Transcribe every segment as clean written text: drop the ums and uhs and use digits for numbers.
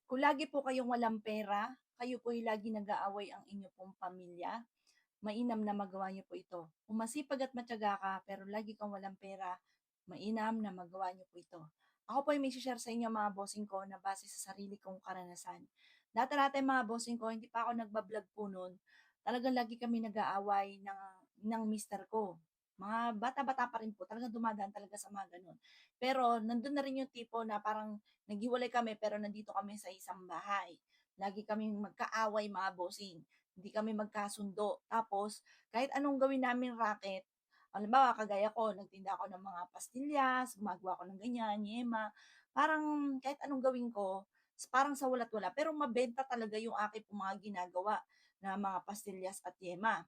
Kung lagi po kayong walang pera, kayo po'y lagi nag-aaway ang inyo pong pamilya, mainam na magawa niyo po ito. Kung masipag at matiyaga ka pero lagi kang walang pera, mainam na magawa niyo po ito. Ako po ay may share sa inyo mga bossing ko na base sa sarili kong karanasan. Dati-dati mga bossing ko, hindi pa ako nagbablog po noon. Talagang lagi kami nag-aaway ng mister ko. Mga bata-bata pa rin po, talagang dumadaan talaga sa mga ganun. Pero nandun na rin yung tipo na parang naghiwalay kami pero nandito kami sa isang bahay. Lagi kaming magkaaway mga bossing. Hindi kami magkasundo. Tapos, kahit anong gawin namin racket, halimbawa, kagaya ko, nagtinda ako ng mga pastillas, gumagawa ako ng ganyan, yema. Parang kahit anong gawin ko, parang sa walat wala. Pero mabenta talaga yung aking pong mga ginagawa na mga pastillas at yema.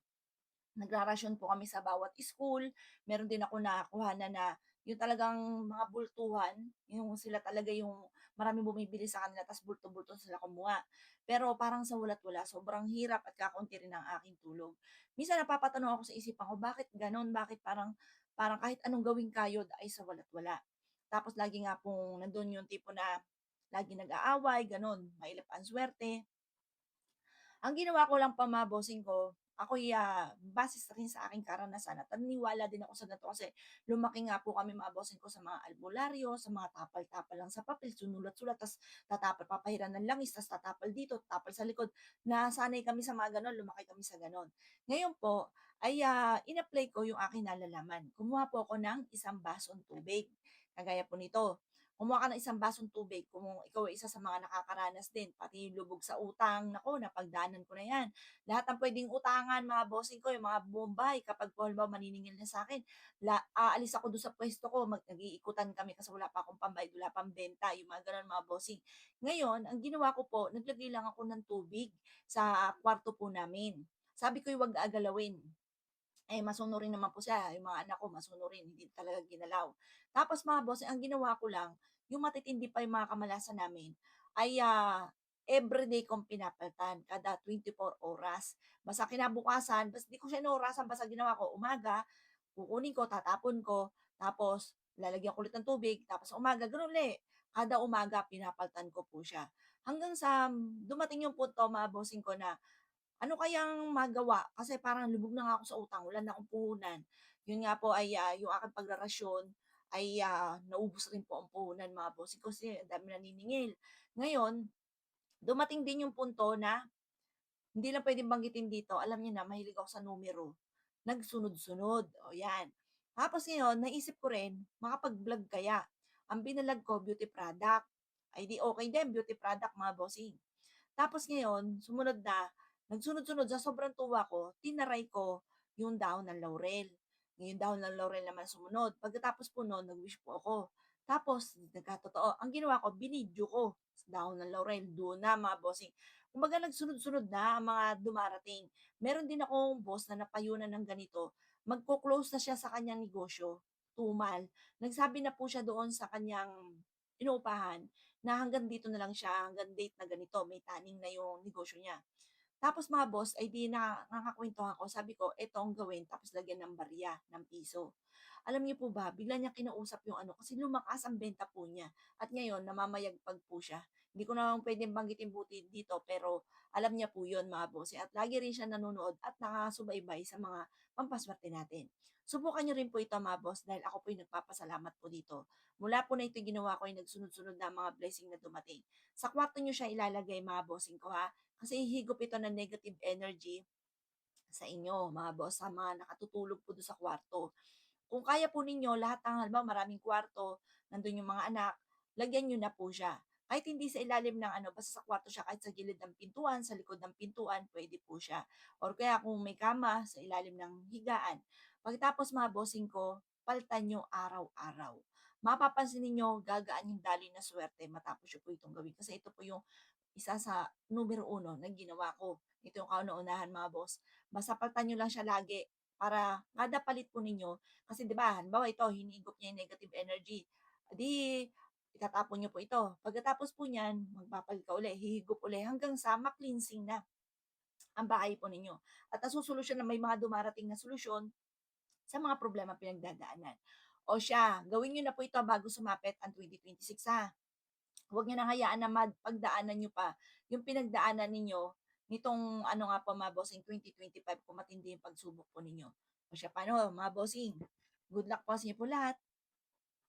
Nagrarasyon po kami sa bawat school. Meron din ako nakuhanan na yung talagang mga bultuhan, yung sila talaga yung maraming bumibili sa kanila ta's bulto-bulto sila kumuha. Pero parang sa wala't wala, sobrang hirap at kakaunti rin ng aking tulog. Minsan napapatanong ako sa isipan ko, bakit gano'n? Bakit parang parang kahit anong gawing kayod ay sa wala't wala? Tapos lagi nga pong nandun yung tipo na lagi nag-aaway, gano'n, mailap ang swerte. Ang ginawa ko lang pamabossing ko, ako'y, base rin sa aking karanasan at naniniwala din ako sa ganito kasi lumaki nga po kami mga bossing ko sa mga albularyo, sa mga tapal-tapal lang sa papel, sunulat-sulat, tas tatapal, papahiran ng langis, tas tatapal dito, tatapal sa likod. Nasanay kami sa mga gano'n, lumaki kami sa gano'n. Ngayon po ay, in-apply ko yung aking nalalaman. Kumuha po ako ng isang basong tubig, kagaya po nito. Kumuha ka ng isang basong tubig kung ikaw ay isa sa mga nakakaranas din, pati yung lubog sa utang, naku napagdaanan ko na 'yan. Lahat ng puwedeng utangan mga bossing ko, yung mga bombay kapag po halimbawa maniningil na sa'kin, aalis ako do'n sa puwesto ko, nag-iikutan kami kasi wala pa akong pambayad, wala pang benta, yung mga gano'n mga bossing. Ngayon, ang ginawa ko po, naglagay lang ako ng tubig sa kwarto po namin. Sabi ko, "Huwag gagalawin." Eh, masunurin naman po siya, yung mga anak ko masunurin, hindi talaga ginalaw. Tapos mga boss, ang ginawa ko lang, yung matitindi pa yung mga kamalasan namin, ay everyday kong pinapalitan, kada 24 oras. Basta kinabukasan, basta di ko siya inorasan, basta ginawa ko, umaga, kukunin ko, tatapon ko, tapos lalagyan ko ulit ng tubig, tapos umaga, ganun ulit. Kada umaga, pinapalitan ko po siya. Hanggang sa dumating yung punto, mga bossing ko na ano kayang magawa? Kasi parang lubog na nga ako sa utang, wala na akong puhunan. Yun nga po ay, yung aking pagrarasyon ay, naubos rin po ang puhunan mga bossing kasi ang dami naniningil. Ngayon, dumating din yung punto na hindi lang puwedeng banggitin dito, alam niyo na mahilig ako sa numero, nagsunod-sunod, o 'yan. Tapos ngayon naisip ko rin makapag-vlog kaya. Ang binalag ko beauty product, ay di okey din beauty product mga bossing. Tapos ngayon, sumunod na, nagsunod-sunod sa sobrang tuwa ko, tinaray ko yung dahon ng laurel. Yung dahon ng laurel naman sumunod. Pagkatapos po nun, nag-wish po ako. Tapos, nagkatotoo. Ang ginawa ko, binidyo ko sa dahon ng laurel. Doon na, mga bossing. Kumbaga, nagsunod-sunod na ang mga dumarating. Meron din akong boss na napayunan ng ganito. Magko-close na siya sa kanyang negosyo. Tumal. Nagsabi na po siya doon sa kanyang inuupahan na hanggang dito na lang siya, hanggang date na ganito, may taning na yung negosyo niya. Tapos mga boss, ay di nakakakwentuhan ko, sabi ko, "Eto ang gawin," tapos lagyan ng barya, ng piso. Alam niyo po ba, bigla niya kinausap yung ano, kasi lumakas ang benta po niya at ngayon namamayagpag po siya. Hindi ko naman puwedeng banggitin buti dito, pero alam niya po yun mga boss, at lagi rin siya nanonood at nakakasubaybay sa mga pampaswerte natin. Subukan niyo rin po ito mga boss dahil ako po'y nagpapasalamat po dito. Mula po na ito'y ginawa ko ay nagsunod-sunod na mga blessing na dumating. Sa kwarto niyo siya ilalagay mga bossing ko ha, kasi hihigop ito ng negative energy sa inyo, mga boss, sa mga nakatutulog po do'n sa kwarto. Kung kaya po ninyo lahat ng halimbawa maraming kwarto, nandun yung mga anak, lagyan niyo na po siya. Kahit hindi sa ilalim ng ano, basta sa kwarto siya, kahit sa gilid ng pintuan, sa likod ng pintuan, pwede po siya. Or kaya kung may kama, sa ilalim ng higaan. Pagkatapos mga bossing ko, palitan niyo araw-araw. Mapapansin ninyo, gagaan yung daloy na swerte matapos niyo po itong gawin. Kasi ito po yung isa sa numero uno na ginawa ko. Ito yung kauna-unahan mga boss. Basta palitan niyo lang siya lagi para kada palit po ninyo, kasi 'di ba, halimbawa ito hinihigop niya yung negative energy, di itatapon niyo po ito. Pagkatapos po niyan, magpapalit ka uli, hihigop uli hanggang sa ma-cleansing na ang bahay po ninyo. At nasusolusyon na may mga dumarating na solusyon sa mga problema pinagdadaanan. O siya, gawin niyo na po ito bago sumapit ang 2026 ha. Huwag niyo nang hayaan na pagdaanan niyo pa yung pinagdaanan ninyo nitong ano nga po mga bossing 2025 kung matindi yung pagsubok po ninyo. O siya paano mga bossing, good luck po sa inyo po lahat.